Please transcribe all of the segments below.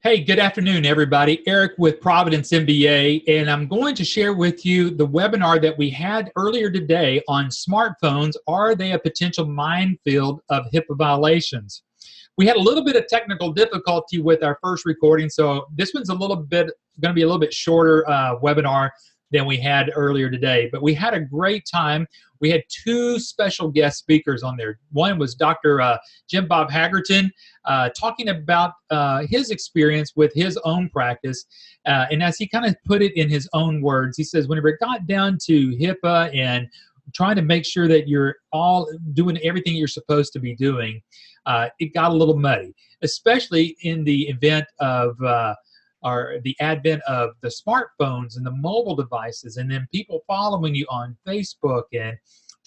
Hey, good afternoon, everybody. Eric with Providence MBA, and I'm going to share with you the webinar that we had earlier today on smartphones. Are they a potential minefield of HIPAA violations? We had a little bit of technical difficulty with our first recording, so this one's going to be a little bit shorter webinar than we had earlier today. But we had a great time. We had two special guest speakers on there. One was Dr. Jim Bob Haggerton, talking about his experience with his own practice. And as he kind of put it in his own words, he says, whenever it got down to HIPAA and trying to make sure that you're all doing everything you're supposed to be doing, it got a little muddy, especially in the event of the advent of the smartphones and the mobile devices, and then people following you on Facebook and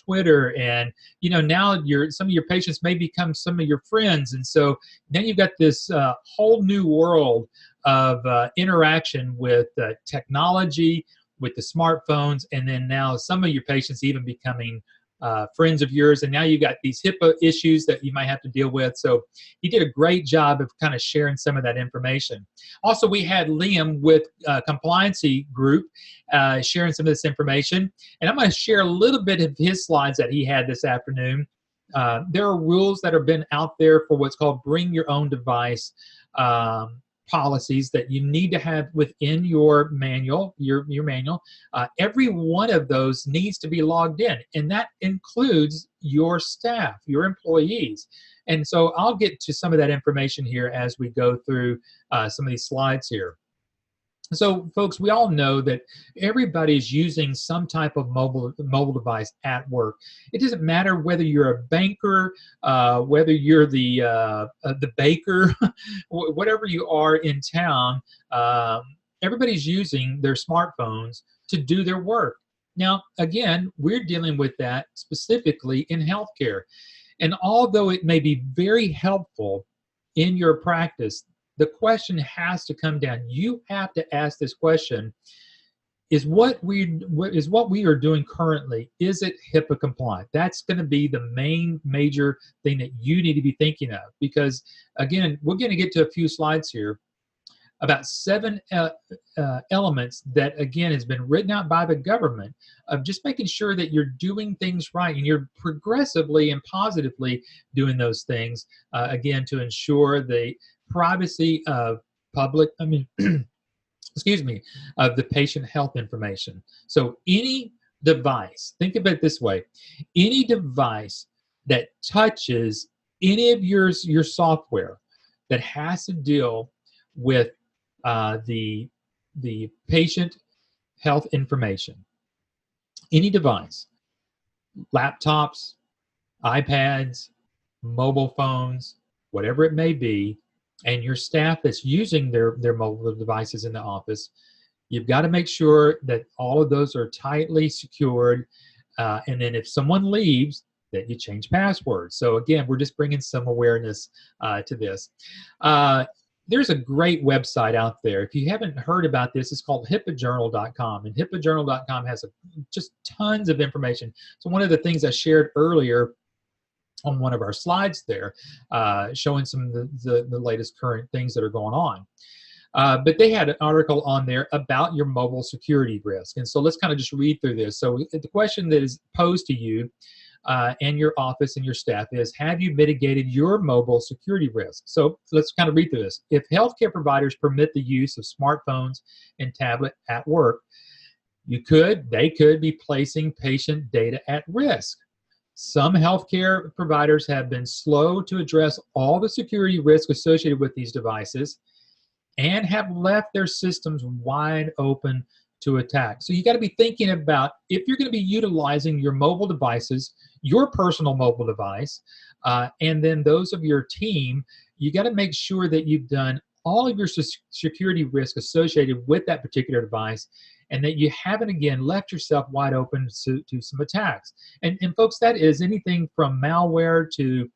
Twitter, and now some of your patients may become some of your friends, and so then you've got this whole new world of interaction with technology, with the smartphones, and then now some of your patients even becoming friends of yours, and now you got these HIPAA issues that you might have to deal with. So he did a great job of kind of sharing some of that information. Also, we had Liam with Compliancy Group sharing some of this information, and I'm going to share a little bit of his slides that he had this afternoon. There are rules that have been out there for what's called bring your own device policies that you need to have within your manual, your manual. Every one of those needs to be logged in, and that includes your staff, your employees. And so I'll get to some of that information here as we go through some of these slides here. So, folks, we all know that everybody's using some type of mobile device at work. It doesn't matter whether you're a banker, whether you're the baker, whatever you are in town. Everybody's using their smartphones to do their work. Now, again, we're dealing with that specifically in healthcare, and although it may be very helpful in your practice, the question has to come down. You have to ask this question: is what we are doing currently, is it HIPAA compliant? That's going to be the main major thing that you need to be thinking of, because again, we're going to get to a few slides here about 7 elements that again has been written out by the government of just making sure that you're doing things right and you're progressively and positively doing those things, again, to ensure the privacy of excuse me, of the patient health information. So any device, think of it this way, any device that touches any of your software that has to deal with the patient health information, any device, laptops, iPads, mobile phones, whatever it may be, and your staff that's using their mobile devices in the office, you've got to make sure that all of those are tightly secured, and then if someone leaves, that you change passwords. So again, we're just bringing some awareness to this. There's a great website out there. If you haven't heard about this, it's called HIPAAjournal.com, and HIPAAjournal.com has just tons of information. So one of the things I shared earlier on one of our slides there, showing some of the latest current things that are going on. But they had an article on there about your mobile security risk. And so let's kind of just read through this. So the question that is posed to you and your office and your staff is, have you mitigated your mobile security risk? So let's kind of read through this. If healthcare providers permit the use of smartphones and tablet at work, they could be placing patient data at risk. Some healthcare providers have been slow to address all the security risk associated with these devices and have left their systems wide open to attack. So you got to be thinking about, if you're going to be utilizing your mobile devices, your personal mobile device, and then those of your team, you got to make sure that you've done all of your security risk associated with that particular device, and that you haven't, again, left yourself wide open to some attacks. And folks, that is anything from malware to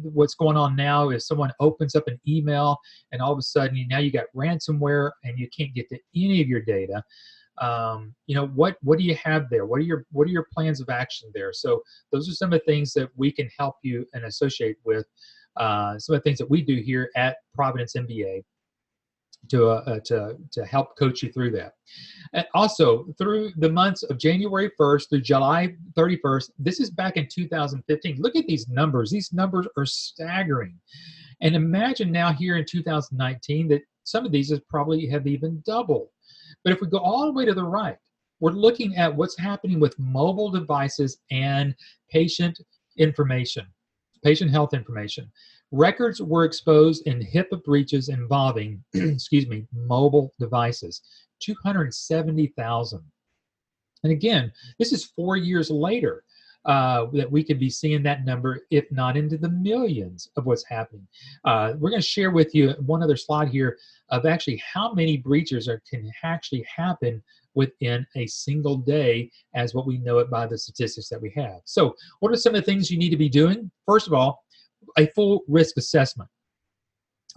what's going on now is someone opens up an email and all of a sudden now you got ransomware and you can't get to any of your data. What do you have there? What are your plans of action there? So those are some of the things that we can help you and associate with some of the things that we do here at Providence MBA to help coach you through that. And also, through the months of January 1st through July 31st, this is back in 2015. Look at these numbers. These numbers are staggering. And imagine now here in 2019 that some of these probably have even doubled. But if we go all the way to the right, we're looking at what's happening with mobile devices and patient information, patient health information. Records were exposed in HIPAA breaches involving, excuse me, mobile devices, 270,000. And again, this is 4 years later that we could be seeing that number, if not into the millions of what's happening. We're going to share with you one other slide here of actually how many breaches can actually happen within a single day, as what we know it by the statistics that we have. So what are some of the things you need to be doing? First of all, a full risk assessment.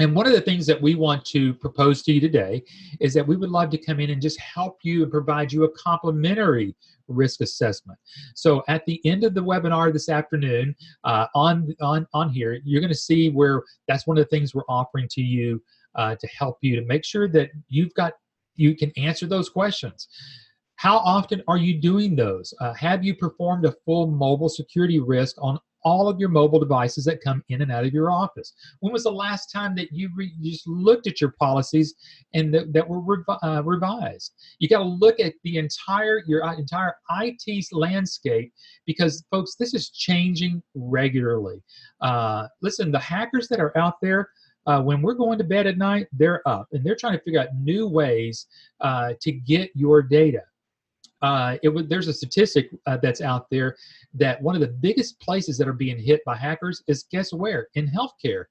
And one of the things that we want to propose to you today is that we would love to come in and just help you and provide you a complimentary risk assessment. So at the end of the webinar this afternoon, on here, you're going to see where that's one of the things we're offering to you to help you to make sure that you can answer those questions. How often are you doing those? Have you performed a full mobile security risk on all of your mobile devices that come in and out of your office? When was the last time that you just looked at your policies and that were revised? You got to look at the your entire IT landscape, because folks, this is changing regularly. Listen, the hackers that are out there, when we're going to bed at night, they're up and they're trying to figure out new ways to get your data. There's a statistic that's out there that one of the biggest places that are being hit by hackers is, guess where? In healthcare.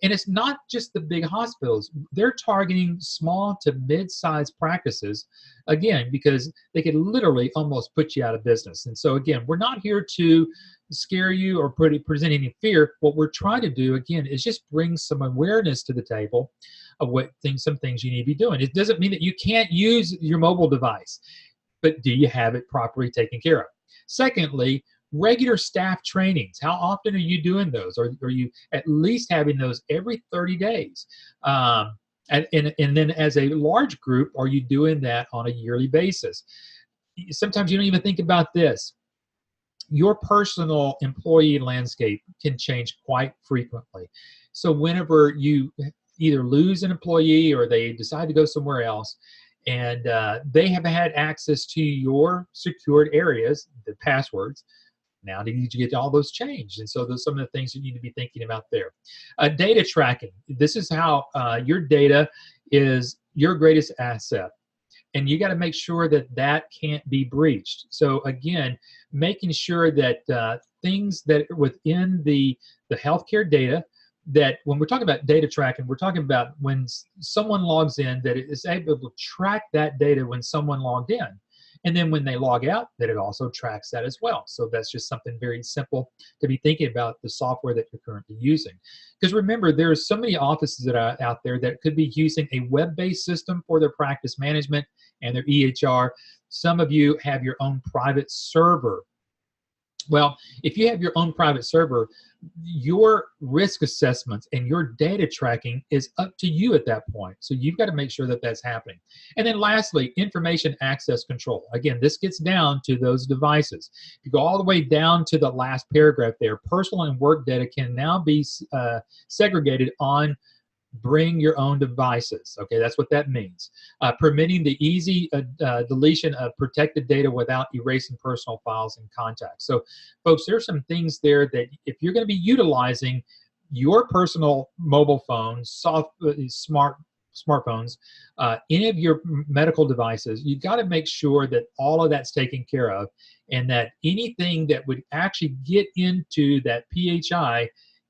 And it's not just the big hospitals. They're targeting small to mid-sized practices, again, because they could literally almost put you out of business. And so, again, we're not here to scare you or present any fear. What we're trying to do, again, is just bring some awareness to the table of some things you need to be doing. It doesn't mean that you can't use your mobile device, but do you have it properly taken care of? Secondly, regular staff trainings. How often are you doing those? Or are you at least having those every 30 days? And then as a large group, are you doing that on a yearly basis? Sometimes you don't even think about this. Your personal employee landscape can change quite frequently. So whenever you either lose an employee or they decide to go somewhere else, and they have had access to your secured areas, the passwords, now they need to get all those changed. And so those are some of the things you need to be thinking about there. Data tracking. This is how your data is your greatest asset. And you got to make sure that that can't be breached. So again, making sure that things that are within the healthcare data, that when we're talking about data tracking, we're talking about when someone logs in, that it is able to track that data when someone logged in. And then when they log out, that it also tracks that as well. So that's just something very simple to be thinking about the software that you're currently using. Because remember, there are so many offices that are out there that could be using a web-based system for their practice management and their EHR. Some of you have your own private server. Well, if you have your own private server, your risk assessments and your data tracking is up to you at that point. So you've got to make sure that that's happening. And then lastly, information access control. Again, this gets down to those devices. If you go all the way down to the last paragraph there, personal and work data can now be segregated on bring your own devices. Okay, that's what that means. Permitting the easy deletion of protected data without erasing personal files and contacts. So, folks, there's some things there that if you're going to be utilizing your personal mobile phones, smartphones, any of your medical devices, you've got to make sure that all of that's taken care of, and that anything that would actually get into that PHI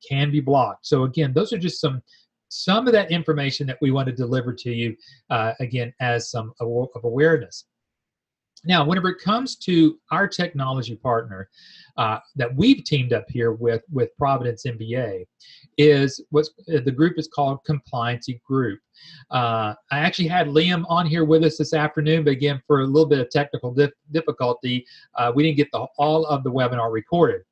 can be blocked. So again, those are just some of that information that we want to deliver to you, again, as some of awareness. Now, whenever it comes to our technology partner, that we've teamed up here with Providence MBA is the group is called Compliancy Group. I actually had Liam on here with us this afternoon, but again, for a little bit of technical difficulty, we didn't get all of the webinar recorded.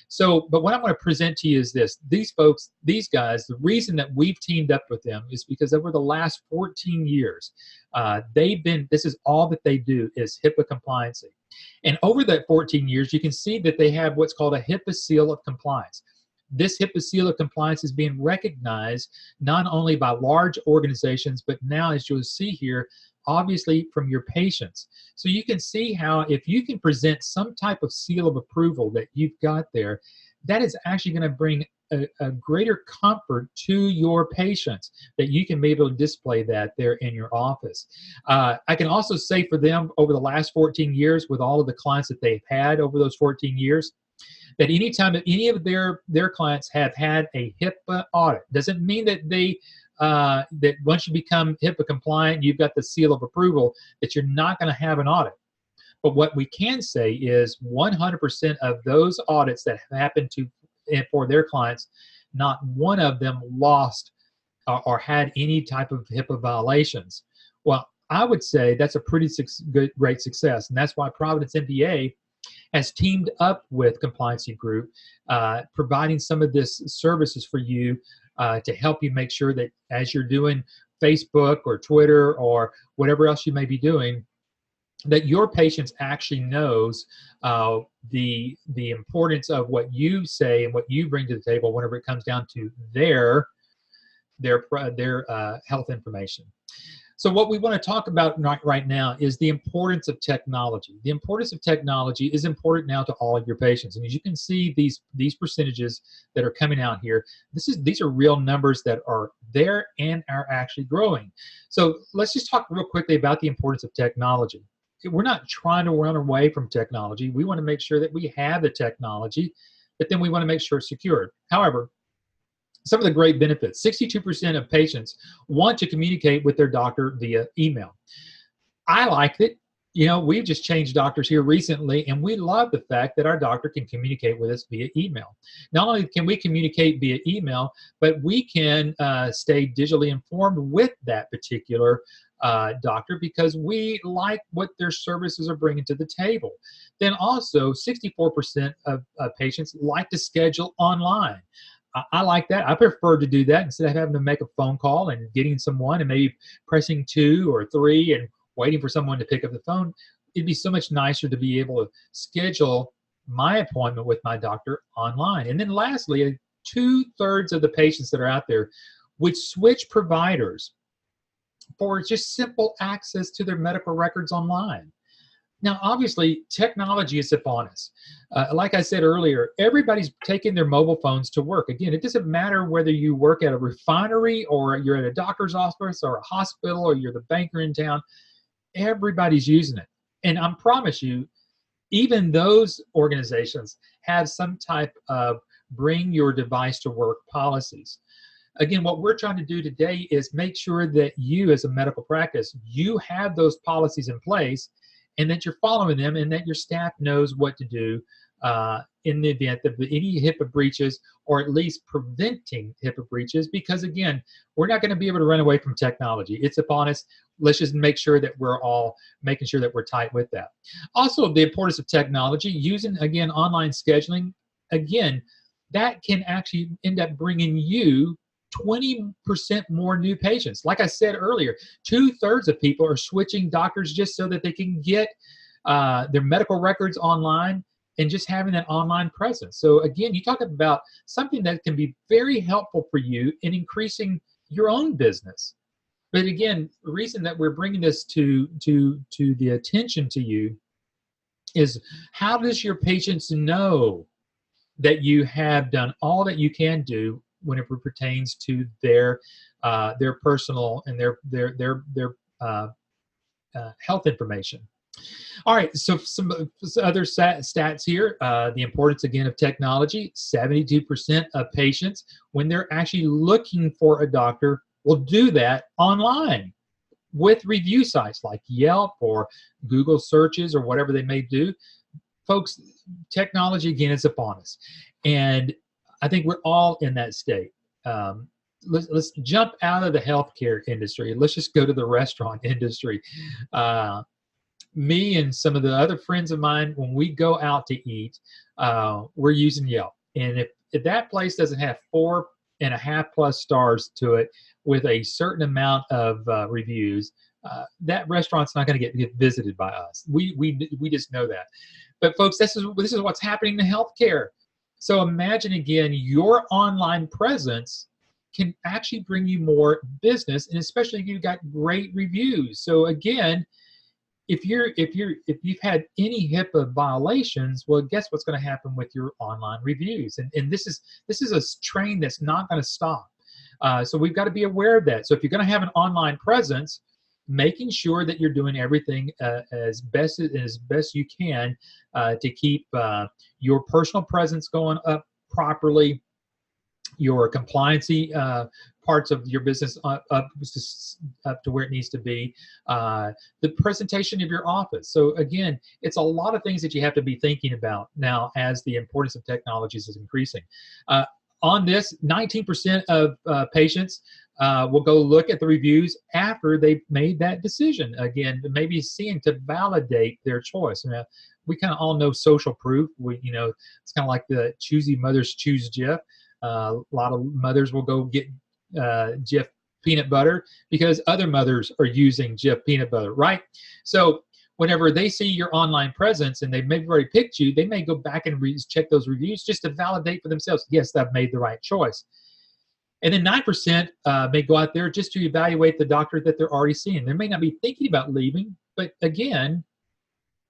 So, but what I'm going to present to you is this. These folks, these guys, the reason that we've teamed up with them is because over the last 14 years, this is all that they do is HIPAA compliancy. And over that 14 years, you can see that they have what's called a HIPAA seal of compliance. This HIPAA seal of compliance is being recognized not only by large organizations, but now, as you'll see here, obviously from your patients. So you can see how if you can present some type of seal of approval that you've got there, that is actually going to bring a greater comfort to your patients, that you can be able to display that there in your office. I can also say for them over the last 14 years, with all of the clients that they've had over those 14 years, that anytime that any of their clients have had a HIPAA audit, doesn't mean that that once you become HIPAA compliant, you've got the seal of approval, that you're not going to have an audit. But what we can say is 100% of those audits that have happened for their clients, not one of them lost or had any type of HIPAA violations. Well, I would say that's a pretty great success, and that's why Providence MBA has teamed up with Compliancy Group, providing some of this services for you to help you make sure that as you're doing Facebook or Twitter or whatever else you may be doing, that your patients actually knows the importance of what you say and what you bring to the table whenever it comes down to their health information. So what we want to talk about right now is the importance of technology. The importance of technology is important now to all of your patients. And as you can see, these percentages that are coming out here, these are real numbers that are there and are actually growing. So let's just talk real quickly about the importance of technology. We're not trying to run away from technology. We want to make sure that we have the technology, but then we want to make sure it's secured. However, some of the great benefits: 62% of patients want to communicate with their doctor via email. I like it. You know, we've just changed doctors here recently, and we love the fact that our doctor can communicate with us via email. Not only can we communicate via email, but we can stay digitally informed with that particular doctor because we like what their services are bringing to the table. Then also, 64% of patients like to schedule online. I like that. I prefer to do that instead of having to make a phone call and getting someone and maybe pressing 2 or 3 and waiting for someone to pick up the phone. It'd be so much nicer to be able to schedule my appointment with my doctor online. And then lastly, 2/3 of the patients that are out there would switch providers for just simple access to their medical records online. Now, obviously, technology is upon us. Like I said earlier, everybody's taking their mobile phones to work. Again, it doesn't matter whether you work at a refinery or you're at a doctor's office or a hospital or you're the banker in town. Everybody's using it. And I promise you, even those organizations have some type of bring your device to work policies. Again, what we're trying to do today is make sure that you, as a medical practice, you have those policies in place and that you're following them and that your staff knows what to do in the event of any HIPAA breaches, or at least preventing HIPAA breaches, because again, we're not going to be able to run away from technology. It's upon us. Let's just make sure that we're all making sure that we're tight with that. Also, the importance of technology, using, again, online scheduling, again, that can actually end up bringing you 20% more new patients. Like I said earlier, 2/3 of people are switching doctors just so that they can get their medical records online and just having that online presence. So again, you talk about something that can be very helpful for you in increasing your own business. But again, the reason that we're bringing this to the attention to you is, how does your patients know that you have done all that you can do whenever it pertains to their personal and their health information? All right, so some other stats here. The importance, again, of technology. 72% of patients, when they're actually looking for a doctor, will do that online with review sites like Yelp or Google searches or whatever they may do. Folks, technology again is upon us, and I think we're all in that state. Let's jump out of the healthcare industry. Let's just go to the restaurant industry. Me and some of the other friends of mine, when we go out to eat, we're using Yelp. And if that place doesn't have 4.5+ stars to it with a certain amount of reviews, that restaurant's not going to get visited by us. We just know that. But folks, this is what's happening in healthcare. So imagine again, your online presence can actually bring you more business, and especially if you've got great reviews. So again, if you've had any HIPAA violations, well, guess what's going to happen with your online reviews? And this is a train that's not going to stop. So we've got to be aware of that. So if you're going to have an online presence, making sure that you're doing everything as best you can to keep your personal presence going up properly, your compliancy parts of your business up to where it needs to be, the presentation of your office. So again, it's a lot of things that you have to be thinking about now as the importance of technologies is increasing. On this, 19% of patients will go look at the reviews after they've made that decision. Again, maybe seeing to validate their choice. Now, we kind of all know social proof. It's kind of like the choosy mothers choose Jeff. A lot of mothers will go get Jif peanut butter because other mothers are using Jif peanut butter, right? So whenever they see your online presence and they've maybe already picked you, they may go back and check those reviews just to validate for themselves, yes, I've made the right choice. And then 9% may go out there just to evaluate the doctor that they're already seeing. They may not be thinking about leaving, but again,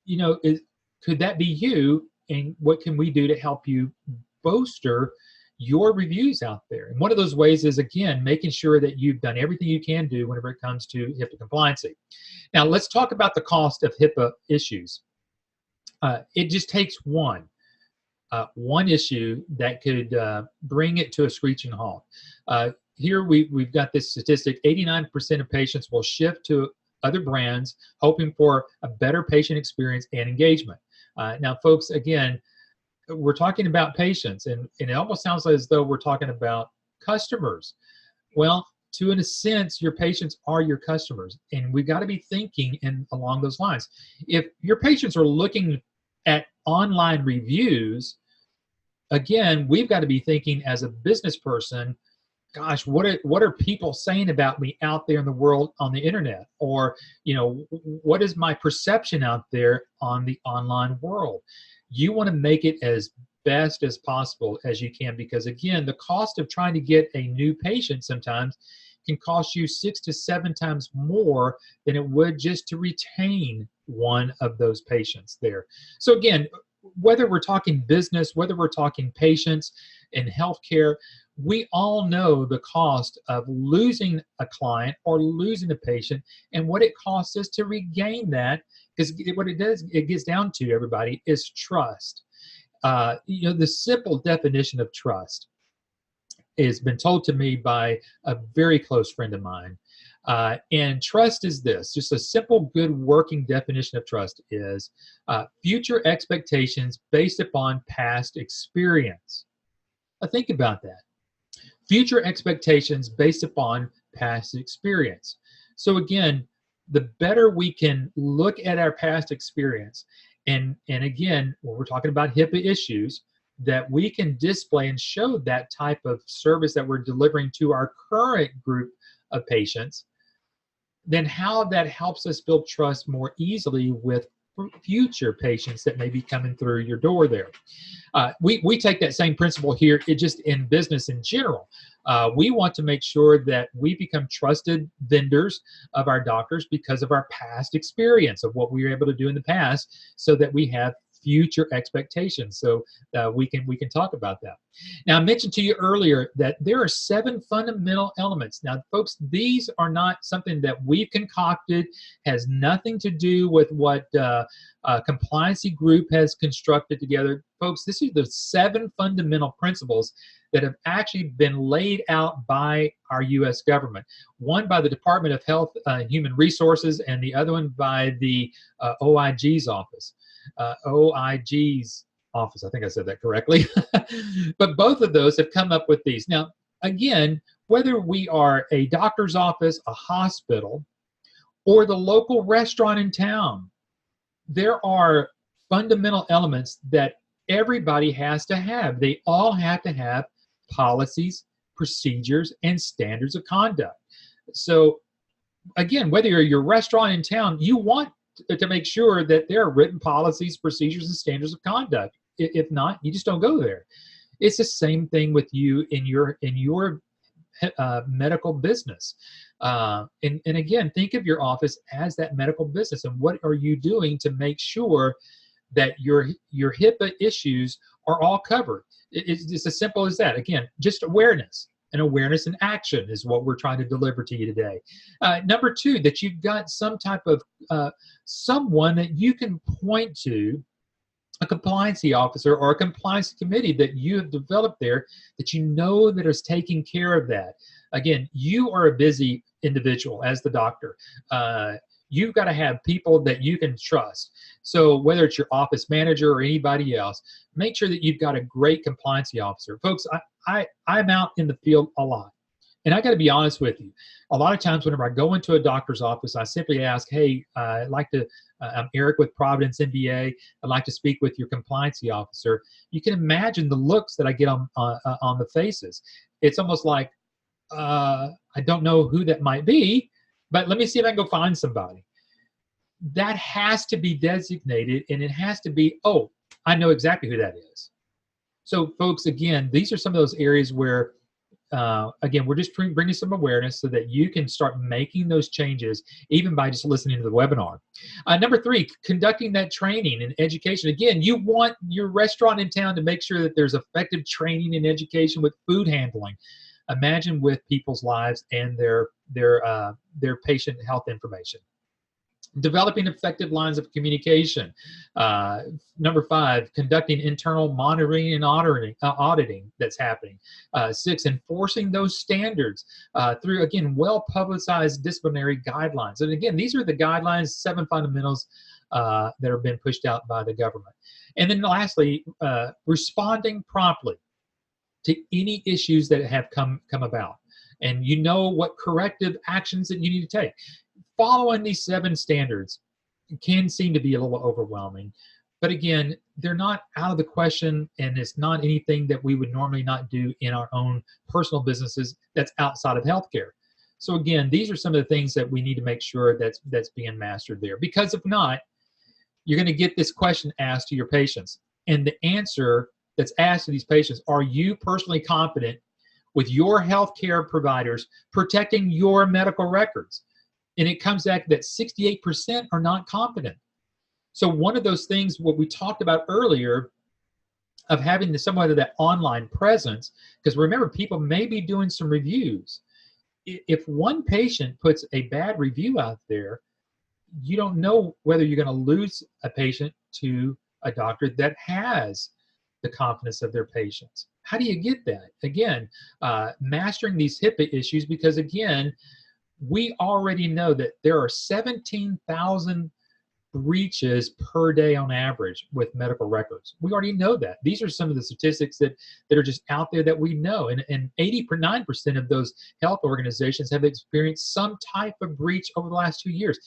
could that be you? And what can we do to help you bolster your reviews out there? And one of those ways is, again, making sure that you've done everything you can do whenever it comes to HIPAA compliancy. Now, let's talk about the cost of HIPAA issues. It just takes one issue that could bring it to a screeching halt. Here we've got this statistic: 89% of patients will shift to other brands, hoping for a better patient experience and engagement. Now, folks, again, we're talking about patients, and it almost sounds as though we're talking about customers. Well, in a sense, your patients are your customers, and we've got to be thinking along those lines. If your patients are looking at online reviews, again, we've got to be thinking as a business person, gosh, what are people saying about me out there in the world on the internet? Or, what is my perception out there on the online world? You want to make it as best as possible as you can, because again, the cost of trying to get a new patient sometimes can cost you 6 to 7 times more than it would just to retain one of those patients there. So again, whether we're talking business, whether we're talking patients in healthcare, we all know the cost of losing a client or losing a patient and what it costs us to regain that. Because what it gets down to, everybody, is trust. The simple definition of trust has been told to me by a very close friend of mine. And trust is this: just a simple, good working definition of trust is future expectations based upon past experience. Now, think about that. Future expectations based upon past experience. So again, the better we can look at our past experience, and again, when we're talking about HIPAA issues, that we can display and show that type of service that we're delivering to our current group of patients, then how that helps us build trust more easily with future patients that may be coming through your door there. We take that same principle here, just in business in general. We want to make sure that we become trusted vendors of our doctors because of our past experience of what we were able to do in the past, so that we have future expectations. So we can talk about that. Now, I mentioned to you earlier that there are 7 fundamental elements. Now, folks, these are not something that we've concocted, has nothing to do with what compliancy group has constructed together. Folks, this is the 7 fundamental principles that have actually been laid out by our U.S. government. One by the Department of Health and Human Resources, and the other one by the OIG's office. OIG's office. I think I said that correctly. But both of those have come up with these. Now, again, whether we are a doctor's office, a hospital, or the local restaurant in town, there are fundamental elements that everybody has to have. They all have to have policies, procedures, and standards of conduct. So again, whether you're your restaurant in town, you want to make sure that there are written policies, procedures, and standards of conduct. If not, you just don't go there. It's the same thing with you in your medical business. And again, think of your office as that medical business, and what are you doing to make sure that your HIPAA issues are all covered. It's as simple as that. Again, just awareness. And awareness and action is what we're trying to deliver to you today. Number two, that you've got some type of someone that you can point to, a compliancy officer or a compliance committee that you have developed there, that you know that is taking care of that. Again, you are a busy individual as the doctor. You've got to have people that you can trust. So whether it's your office manager or anybody else, make sure that you've got a great compliancy officer. Folks, I'm out in the field a lot. And I got to be honest with you. A lot of times whenever I go into a doctor's office, I simply ask, hey, I'd like to, I'm Eric with Providence MBA. I'd like to speak with your compliancy officer. You can imagine the looks that I get on the faces. It's almost like, I don't know who that might be, but let me see if I can go find somebody. That has to be designated, and it has to be, oh, I know exactly who that is. So folks, again, these are some of those areas where, again, we're just bringing some awareness so that you can start making those changes even by just listening to the webinar. Number three, conducting that training and education. Again, you want your restaurant in town to make sure that there's effective training and education with food handling. Imagine with people's lives and their patient health information. Developing effective lines of communication. Number five, conducting internal monitoring and auditing that's happening. Six, enforcing those standards through, again, well-publicized disciplinary guidelines. And again, these are the guidelines, 7 fundamentals that are being pushed out by the government. And then lastly, responding promptly to any issues that have come about. And you know what corrective actions that you need to take. Following these 7 standards can seem to be a little overwhelming, but again, they're not out of the question, and it's not anything that we would normally not do in our own personal businesses that's outside of healthcare. So again, these are some of the things that we need to make sure that's being mastered there, because if not, you're going to get this question asked to your patients, and the answer that's asked to these patients, are you personally confident with your healthcare providers protecting your medical records? And it comes back that 68% are not competent. So one of those things, what we talked about earlier, of having somewhat of that online presence, because remember, people may be doing some reviews. If one patient puts a bad review out there, you don't know whether you're going to lose a patient to a doctor that has the confidence of their patients. How do you get that? Again, mastering these HIPAA issues, because again, we already know that there are 17,000 breaches per day on average with medical records. We already know that. These are some of the statistics that are just out there that we know. And 89% of those health organizations have experienced some type of breach over the last 2 years.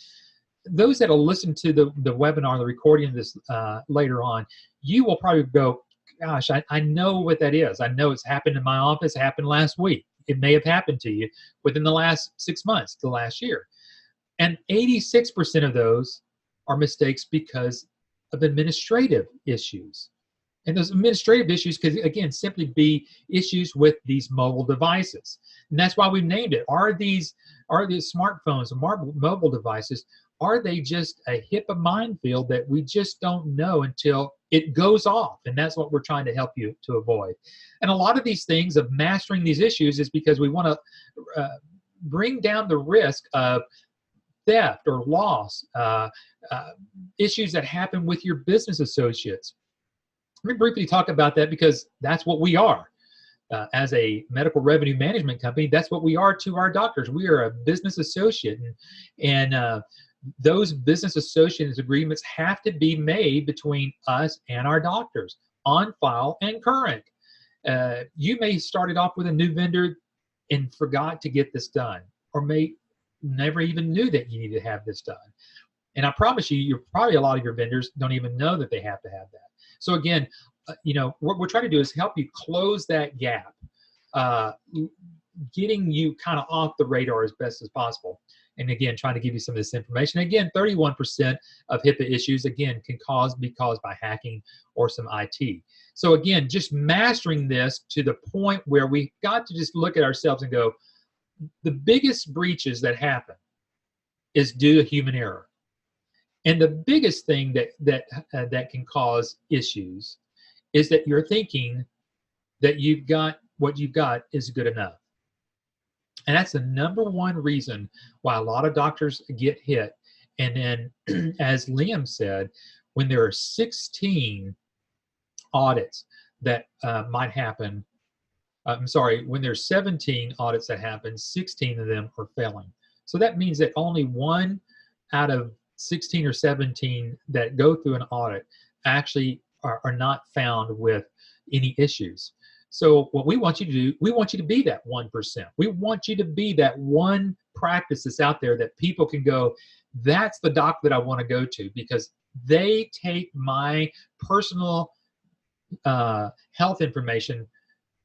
Those that will listen to the webinar, the recording of this later on, you will probably go, gosh, I know what that is. I know it's happened in my office, it happened last week. It may have happened to you within the last 6 months to last year. And 86% of those are mistakes because of administrative issues. And those administrative issues could, again, simply be issues with these mobile devices. And that's why we named it. Are these smartphones or mobile devices, are they just a HIPAA minefield that we just don't know until it goes off? And that's what we're trying to help you to avoid. And a lot of these things of mastering these issues is because we want to bring down the risk of theft or loss, issues that happen with your business associates. Let me briefly talk about that, because that's what we are. As a medical revenue management company, that's what we are to our doctors. We are a business associate, and those business associates agreements have to be made between us and our doctors. on file and current. You may started off with a new vendor and forgot to get this done, or may never even knew that you needed to have this done. And I promise you, you're probably a lot of your vendors don't even know that they have to have that. So again, what we're trying to do is help you close that gap, getting you kind of off the radar as best as possible. And again, trying to give you some of this information. Again, 31% of HIPAA issues, again, can be caused by hacking or some IT. So again, just mastering this to the point where we got to just look at ourselves and go, the biggest breaches that happen is due to human error. And the biggest thing that can cause issues is that you're thinking that you've got what you've got is good enough. And that's the number one reason why a lot of doctors get hit. And then, as Liam said, when there are 16 audits that might happen, when there's 17 audits that happen, 16 of them are failing. So that means that only 1 out of 16 or 17 that go through an audit actually are not found with any issues. So what we want you to do, we want you to be that 1%. We want you to be that one practice that's out there that people can go, that's the doc that I want to go to, because they take my personal health information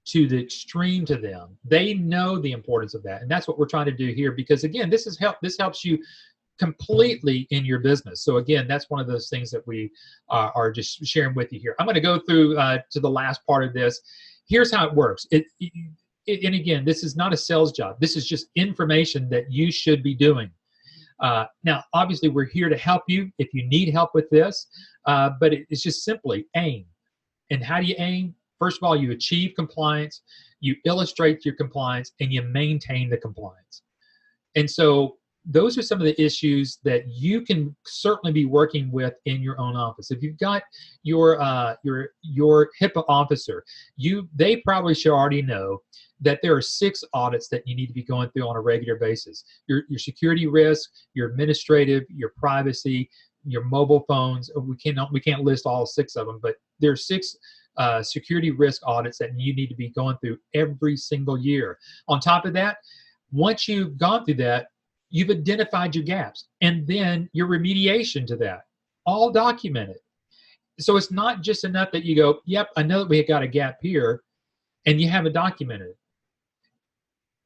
to the extreme to them. They know the importance of that. And that's what we're trying to do here, because again, this helps you completely in your business. So again, that's one of those things that we are just sharing with you here. I'm going to go through to the last part of this. Here's how it works. And again, this is not a sales job. This is just information that you should be doing. Now, obviously, we're here to help you if you need help with this, but it's just simply aim. And how do you aim? First of all, you achieve compliance, you illustrate your compliance, and you maintain the compliance. And so those are some of the issues that you can certainly be working with in your own office. If you've got your HIPAA officer, they probably should already know that there are 6 audits that you need to be going through on a regular basis. Your security risk, your administrative, your privacy, your mobile phones. We can't list all 6 of them, but there are 6 security risk audits that you need to be going through every single year. On top of that, once you've gone through that, you've identified your gaps, and then your remediation to that, all documented. So it's not just enough that you go, yep, I know that we got a gap here, and you have it documented.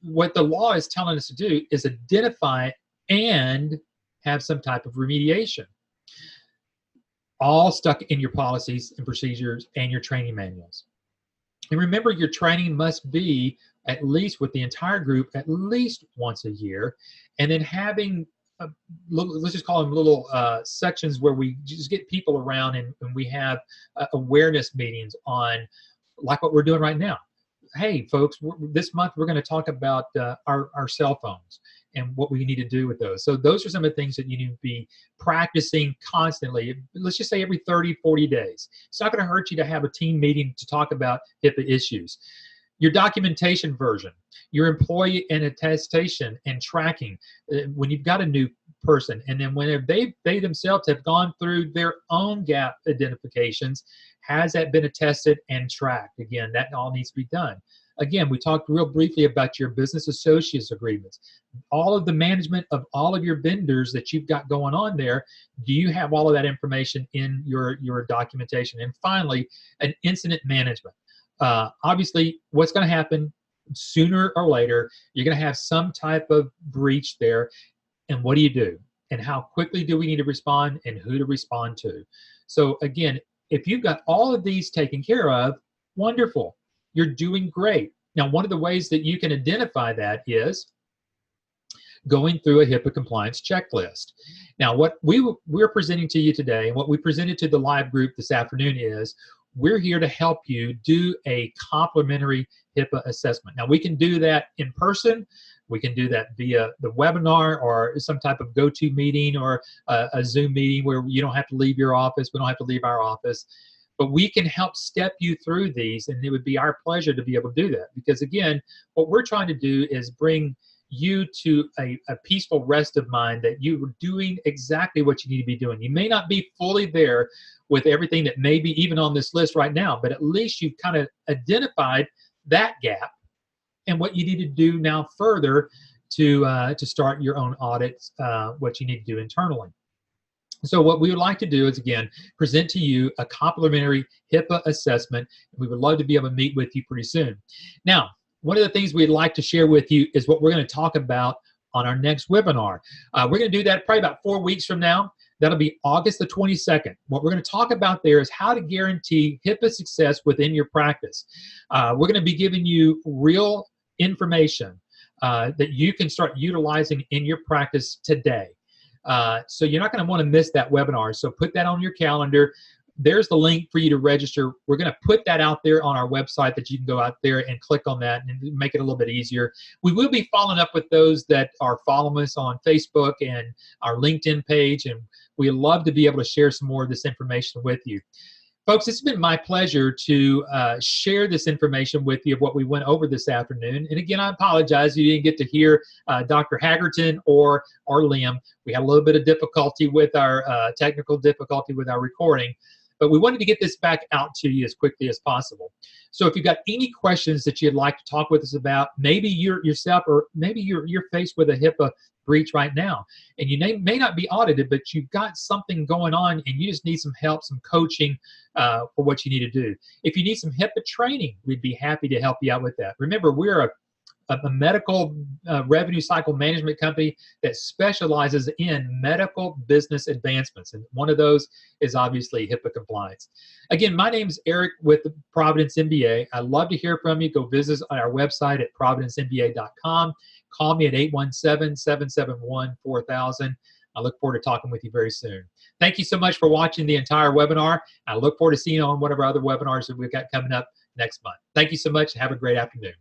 What the law is telling us to do is identify and have some type of remediation, all stuck in your policies and procedures and your training manuals. And remember, your training must be at least with the entire group at least once a year, and then having let's just call them little sections where we just get people around and we have awareness meetings on, like what we're doing right now. Hey folks, this month we're going to talk about our cell phones and what we need to do with those. So those are some of the things that you need to be practicing constantly. Let's just say every 30, 40 days. It's not going to hurt you to have a team meeting to talk about HIPAA issues. Your documentation version, your employee and attestation and tracking, when you've got a new person, and then whenever they themselves have gone through their own gap identifications, has that been attested and tracked? Again, that all needs to be done. Again, we talked real briefly about your business associates agreements. All of the management of all of your vendors that you've got going on there, do you have all of that information in your documentation? And finally, an incident management. Obviously, what's going to happen sooner or later, you're going to have some type of breach there. And what do you do? And how quickly do we need to respond, and who to respond to? So again, if you've got all of these taken care of, wonderful. You're doing great. Now, one of the ways that you can identify that is going through a HIPAA compliance checklist. Now, what we're presenting to you today, and what we presented to the live group this afternoon, is we're here to help you do a complimentary HIPAA assessment. Now, we can do that in person. We can do that via the webinar or some type of go-to meeting or a Zoom meeting where you don't have to leave your office. We don't have to leave our office. But we can help step you through these, and it would be our pleasure to be able to do that. Because, again, what we're trying to do is bring you to a peaceful rest of mind that you were doing exactly what you need to be doing. You may not be fully there with everything that may be even on this list right now, but at least you've kind of identified that gap and what you need to do now further to start your own audits, what you need to do internally. So what we would like to do is, again, present to you a complimentary HIPAA assessment. We would love to be able to meet with you pretty soon. Now, one of the things we'd like to share with you is what we're going to talk about on our next webinar. We're going to do that probably about 4 weeks from now. That'll be August the 22nd. What we're going to talk about there is how to guarantee HIPAA success within your practice. We're going to be giving you real information that you can start utilizing in your practice today. So you're not going to want to miss that webinar. So put that on your calendar. There's the link for you to register. We're going to put that out there on our website that you can go out there and click on that and make it a little bit easier. We will be following up with those that are following us on Facebook and our LinkedIn page, and we'd love to be able to share some more of this information with you. Folks, it's been my pleasure to share this information with you of what we went over this afternoon. And again, I apologize you didn't get to hear Dr. Haggerton or Liam. We had a little bit of difficulty with our technical difficulty with our recording, but we wanted to get this back out to you as quickly as possible. So if you've got any questions that you'd like to talk with us about, maybe you're yourself, or maybe you're faced with a HIPAA breach right now, and you may not be audited, but you've got something going on and you just need some help, some coaching for what you need to do. If you need some HIPAA training, we'd be happy to help you out with that. Remember, we're a medical revenue cycle management company that specializes in medical business advancements, and one of those is obviously HIPAA compliance. Again, my name's Eric with Providence MBA. I'd love to hear from you. Go visit our website at providencemba.com. Call me at 817-771-4000. I look forward to talking with you very soon. Thank you so much for watching the entire webinar. I look forward to seeing you on one of our other webinars that we've got coming up next month. Thank you so much and have a great afternoon.